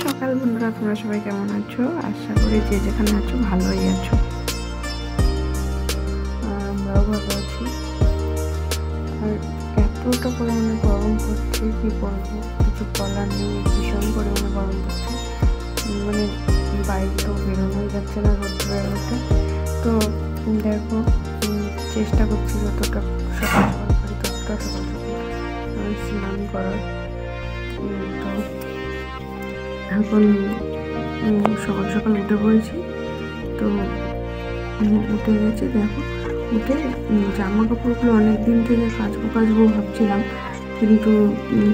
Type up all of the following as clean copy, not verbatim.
সকাল বন্ধুরা, তোমরা সবাই কেমন আছো? আশা করি যে যেখানে আছো ভালোই আছো। আমরাও ভালো আছি। আর এতটা পরিমাণে গরম পড়ছে, কি বলবো, কিছু বলার নেই। ভীষণ পরিমাণে গরম পড়ছে, মানে বাইরেও বেরোনোই যাচ্ছে না রোদ বেরোতে। তো দেখো, চেষ্টা করছি যতটা সকাল সকাল করি ততটা সকাল সকাল স্নান করার। তো এখন সকাল সকাল উঠে পড়েছি। তো উঠে গেছি, দেখো উঠে জামা কাপড়গুলো অনেকদিন থেকে কাচবো ভাবছিলাম, কিন্তু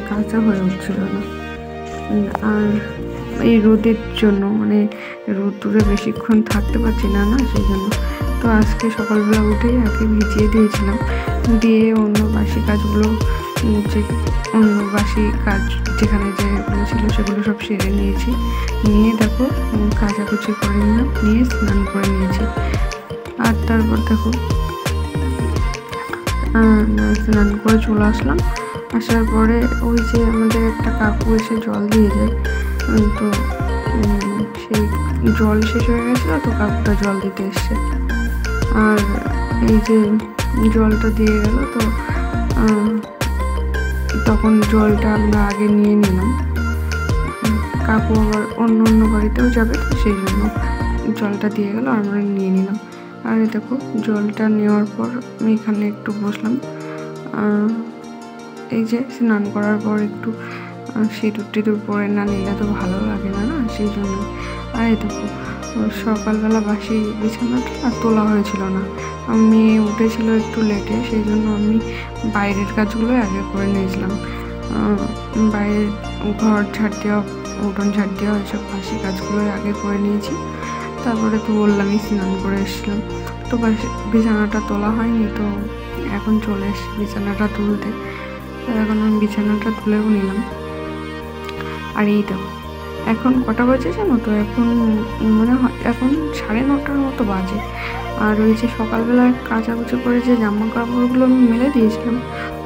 কাচা হয়ে উঠছিল না। আর এই রোদের জন্য, মানে রোদ্দুরে বেশিক্ষণ থাকতে পারছি না, সেই জন্য। তো আজকে সকালবেলা উঠেই আগে ভিজিয়ে দিয়েছিলাম, দিয়ে অন্য বাসি কাজগুলো, যে অন্য বাসি কাজ যেখানে যেগুলো ছিল সেগুলো সব সেরে নিয়েছি। নিয়ে দেখো কাচাকুচি করে নিলাম, নিয়ে স্নান করে নিয়েছি। আর তারপর দেখো স্নান করে চলে আসলাম। আসার পরে ওই যে আমাদের একটা কাকু এসে জল দিয়ে যায়, তো সেই জল শেষ হয়ে গেছিলো, তো কাকুটা জল দিতে এসছে। আর এই যে জলটা দিয়ে গেল, তো তখন জলটা আমরা আগে নিয়ে নিলাম। কাকু আবার অন্য বাড়িতেও যাবে, তো সেই জন্য জলটা দিয়ে গেল, আমরা নিয়ে নিলাম। আর দেখো জলটা নেওয়ার পর আমি এখানে একটু বসলাম। এই যে স্নান করার পর একটু সিঁদুর টিঁদুর পরে না নিলে তো ভালো লাগে না, সেই জন্য। আর এই দেখো সকালবেলা বাসি বিছানাটা তোলা হয়েছিল না, আমি উঠেছিল একটু লেটে, সেই জন্য আমি বাইরের কাজগুলো আগে করে নিয়েছিলাম। বাইরের ঘর ঝাড় দেওয়া, উঠোন ঝাড় দেওয়া, এইসব বাসি কাজগুলো আগে করে নিয়েছি। তারপরে তো বললামই স্নান করে এসেছিলাম, তো বিছানাটা তোলা হয়নি, তো এখন চলে এসেছি বিছানাটা তুলতে। তো এখন আমি বিছানাটা তুলেও নিলাম। আর এই দেখো এখন কটা বাজে জানো তো? এখন মনে হয় এখন 9:30 মতো বাজে। আর ওই যে সকালবেলা কাচাকুচি করে যে জামা কাপড়গুলো আমি মেলে দিয়েছিলাম,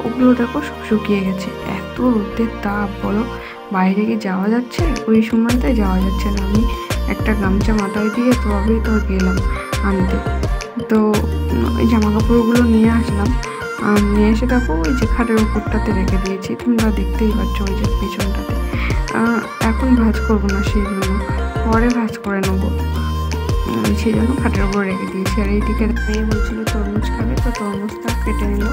ওগুলো দেখো সব শুকিয়ে গেছে। এত রোদের তাপ, বলো বাইরে কি যাওয়া যাচ্ছে? ওই সময়টায় যাওয়া যাচ্ছে না। আমি একটা গামছা মাথায় দিয়ে তবেই তো গেলাম আনতে। তো ওই জামা কাপড়গুলো নিয়ে আসলাম, আর নিয়ে এসে দেখো ওই যে খাটের উপরটাতে রেখে দিয়েছি, তোমরা দেখতেই পাচ্ছ ওই যে পেছনটাতে। এখন ভাঁজ করবো না, সেই জন্য পরে ভাঁজ করে নেবো, সেই জন্য খাটের উপর রেখে দিয়েছি। আর এইদিকে মেয়ে বলছিল তরমুজ খাবে, তো তরমুজটা কেটে নিল।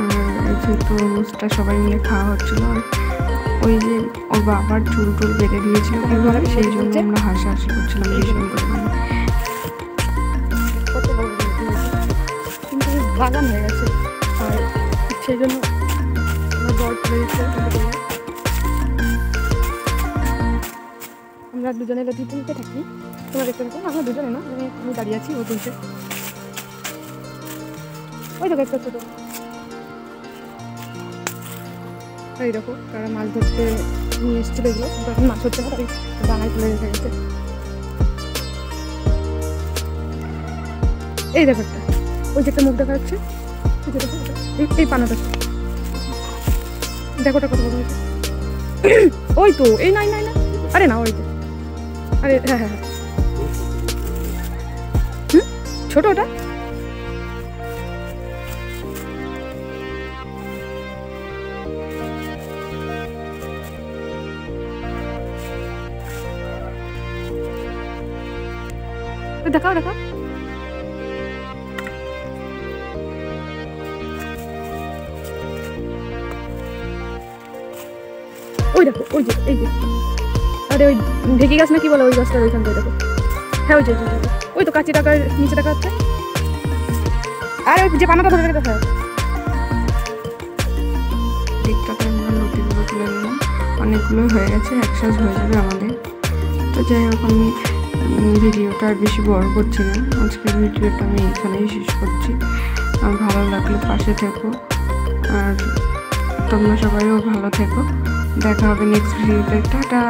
আর এই যে তরমুজটা সবাই মিলে খাওয়া হচ্ছিলো। আর ওই যে ওর বাবার চুল টুল বেঁধে দিয়েছিল কীভাবে, সেই জন্য আমরা হাসাহাসি করছিলাম ভীষণ পরিমাণে। কিন্তু বাগান হয়ে গেছে, আর সেই জন্য আমার বর চলে গেছে। আমরা দুজনে লতি তুলতে থাকি, তোমরা দেখতে থাকো। আমরা দুজনে না, আমি দাঁড়িয়ে আছি, ও তুলছে। ওই তো দেখতে তো এই দেখো তারা মাছ ধরতে নিয়ে এসেছিল, এগুলো তখন মাছ হচ্ছে না, তাই ডাঙায় তুলে রেখে গেছে। এই দেখো একটা, ওই যে একটা মুখ দেখা যাচ্ছে, এই পানাটা দেখো, ওটা কত বড় হয়েছে। ওই তো এই নাই, আরে না, ওই তো, আরে হ্যাঁ, ছোট ওটা। দেখাও ওই দেখো, ওই যে এই যে, আরে ওই ঢেকি গাছ না কি বলে, ওই গাছটার ওইখান থেকে দেখো। হ্যাঁ ওই যে ওই তো কাঁচি টাকার নিচে টাকা হচ্ছে। আর ওই যে পানাটা ধরে রেখে, হ্যাঁ দিকটাতে আমরা লতিগুলো তুলে নিলাম। অনেকগুলো হয়ে গেছে, একসাথে হয়ে যাবে আমাদের। তো যাই হোক, আমি ভিডিওটা আর বেশি বড় করছি না, আজকের ভিডিওটা আমি এখানেই শেষ করছি। ভালো লাগলে পাশে থেকো, আর তোমরা সবাইও ভালো থেকো। দেখা হবে নেক্সট ভিডিওতে। টাটা।